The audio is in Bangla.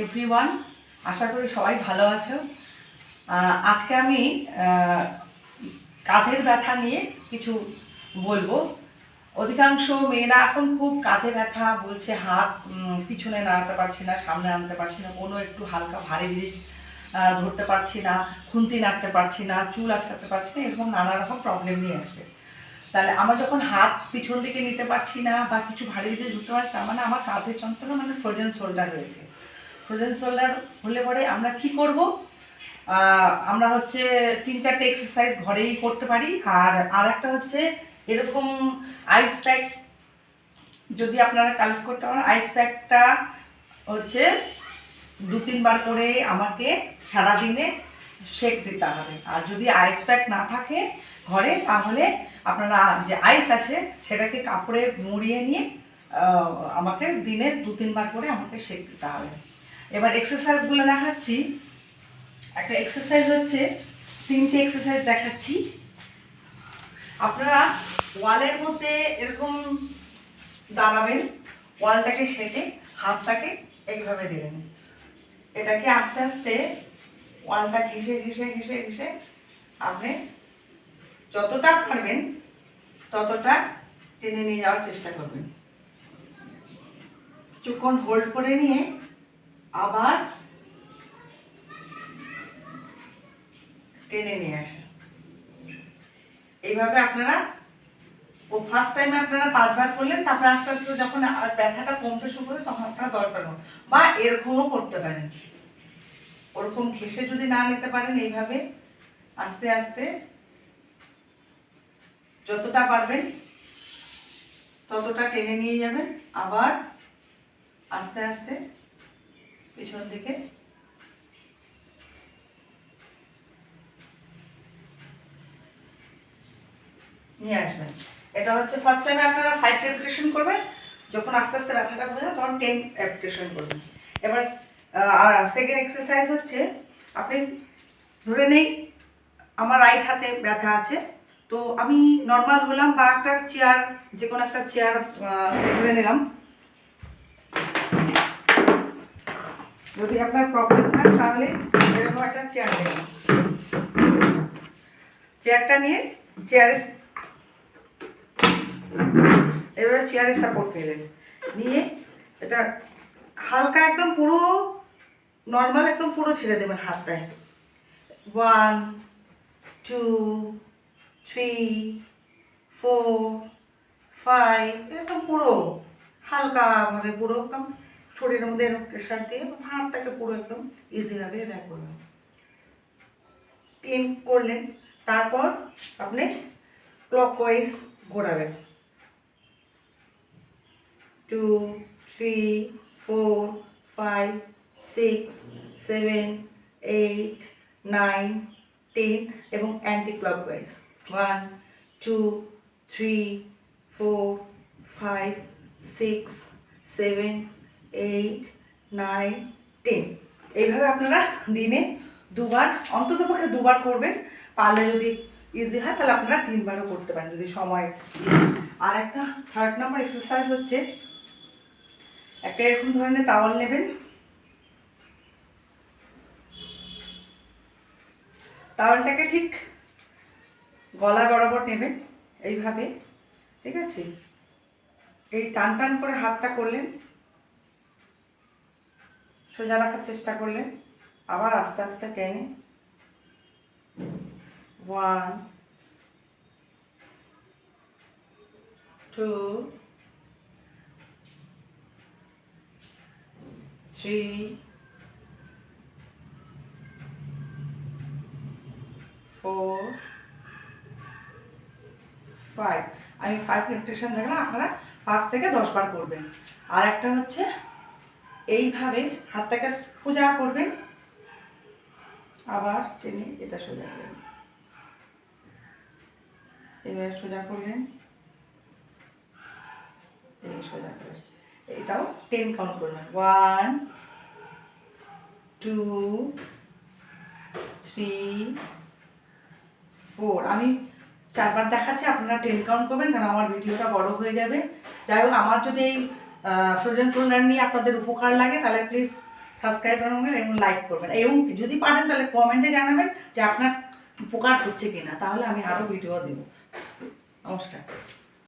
এভরিওয়ান, আশা করি সবাই ভালো আছো। আজকে আমি কাঁধের ব্যথা নিয়ে কিছু বলবো। অধিকাংশ মেয়েরা এখন খুব কাঁধে ব্যথা বলছে, হাত পিছনে নাড়াতে পারছি না, সামনে আনতে পারছি না, কোনো একটু হালকা ভারী জিনিস ধরতে পারছি না, খুন্তি নাড়তে পারছি না, চুল আঁচড়াতে পারছি না, এরকম নানা রকম প্রবলেম নিয়ে আসছে। তাহলে আমার যখন হাত পিছন দিকে নিতে পারছি না বা কিছু ভারী জিনিস ধরতে পারছি না, মানে আমার কাঁধের যন্ত্রণা, মানে ফ্রোজেন শোল্ডার হয়েছে। ফ্রোজেন শোল্ডার হলে পরে আমরা কি করব? আমরা হচ্ছে 3-4টে এক্সারসাইজ ঘরেই করতে পারি। আর একটা হচ্ছে এরকম আইস প্যাক, যদি আপনারা কালেক্ট করতে পারেন, আইস প্যাকটা হচ্ছে 2-3 বার করে আমাকে সারাদিনে শেক দিতে হবে। আর যদি আইস প্যাক না থাকে ঘরে, তাহলে আপনারা যে আইস আছে সেটাকে কাপড়ে মুড়িয়ে নিয়ে আমাকে দিনে 2-3 বার করে আমাকে শেক দিতে হবে। এবার এক্সারসাইজগুলো দেখাচ্ছি। একটা এক্সারসাইজ হচ্ছে, 3টে এক্সারসাইজ দেখাচ্ছি। আপনারা ওয়ালের মধ্যে এরকম দাঁড়াবেন, ওয়ালটাকে সেটে হাতটাকে এইভাবে দিলেন। এটাকে আস্তে আস্তে ওয়ালটা ঘেঁষে ঘেঁষে ঘেঁষে ঘেঁষে আপনি যতটা পারবেন ততটা টেনে নিয়ে যাওয়ার চেষ্টা করবেন। কিছুক্ষণ হোল্ড করে নিয়ে আবার টেনে নিয়ে আসেন। এইভাবে আপনারা ফার্স্ট টাইমে আপনারা 5 বার করলেন, তারপরে আস্তে আস্তে যখন ব্যথাটা কমতে শুরু করে তখন আপনারা 10 বার করুন, বা এরকমও করতে পারেন। ওরকম ঘেঁষে যদি না নিতে পারেন, এইভাবে আস্তে আস্তে যতটা পারবেন ততটা টেনে নিয়ে যাবেন, আবার আস্তে আস্তে পিছন দিকে নিয়ে আসবেন। এটা হচ্ছে ফার্স্ট টাইমে আপনারা 5 রেপিটেশন করবেন, যখন আস্তে আস্তে ব্যথাটা বোঝা তখন 10 রেপিটেশন করবেন। এবার সেকেন্ড এক্সারসাইজ হচ্ছে, আপনি ধরে নেই আমার রাইট হাতে ব্যথা আছে, তো আমি নর্মাল হলাম বা একটা চেয়ার, যে কোনো একটা চেয়ার ধরে নিলাম। যদি আপনার প্রবলেম হয় তাহলে এরকম একটা চেয়ার নিলাম। চেয়ারটা নিয়ে এবারে চেয়ারে সাপোর্ট পেলেন, নিয়ে এটা হালকা একদম পুরো নর্মাল একদম পুরো ছেড়ে দেবেন হাতটায়। 1 2 3 4 5, এরকম পুরো হালকাভাবে পুরো একদম শরীরের মধ্যে এরকম প্রেশার দিয়ে হাতটাকে পুরো একদম ইজিভাবে ব্যাক করবেন। 10 করলেন, তারপর আপনি ক্লকওয়াইজ ঘোরাবেন। 2 3 4 5 6 7 8 9 10 এবং অ্যান্টি ক্লকওয়াইজ 1 2 3 4 5 6 7 8 9 10। এইভাবে আপনারা দিনে দুবার, অন্ততপক্ষে 2 বার করবেন। পারলে যদি ইজি হয় তাহলে আপনারা 3 বারও করতে পারেন যদি সময়। আর একটা 3rd নাম্বার এক্সারসাইজ হচ্ছে, একটা এরকম ধরনের তাওয়াল নেবেন, তাওয়ালটাকে ঠিক গলা বরাবর নেবেন এইভাবে, ঠিক আছে? এই টান টান করে হাতটা করলেন, সোজা রাখার চেষ্টা করলেন, আবার আস্তে আস্তে টেনে 1 2 3 4 5। আমি 5 রেপিটেশন দেখলাম, আপনারা 5 থেকে 10 বার করবেন। আর একটা হচ্ছে এইভাবে হাতটাকে সোজা করবেন, আবার টেনে এটা সোজা করবেন, এইভাবে সোজা করলেন, এই সোজা করলেন। এটাও 10 কাউন্ট করবেন। 1 2 3 4। আমি 4 বার দেখাচ্ছি, আপনারা 10 কাউন্ট করবেন, কারণ আমার ভিডিওটা বড় হয়ে যাবে। যাই হোক, আমার যদি এই ফ্রোজেন শোল্ডার নিয়ে আপনাদের উপকার লাগে তাহলে প্লিজ সাবস্ক্রাইব করবেন এবং লাইক করবেন, এবং যদি পারেন তাহলে কমেন্টে জানাবেন যে আপনার উপকার হচ্ছে কিনা, তাহলে আমি আরও ভিডিও দেবো। নমস্কার।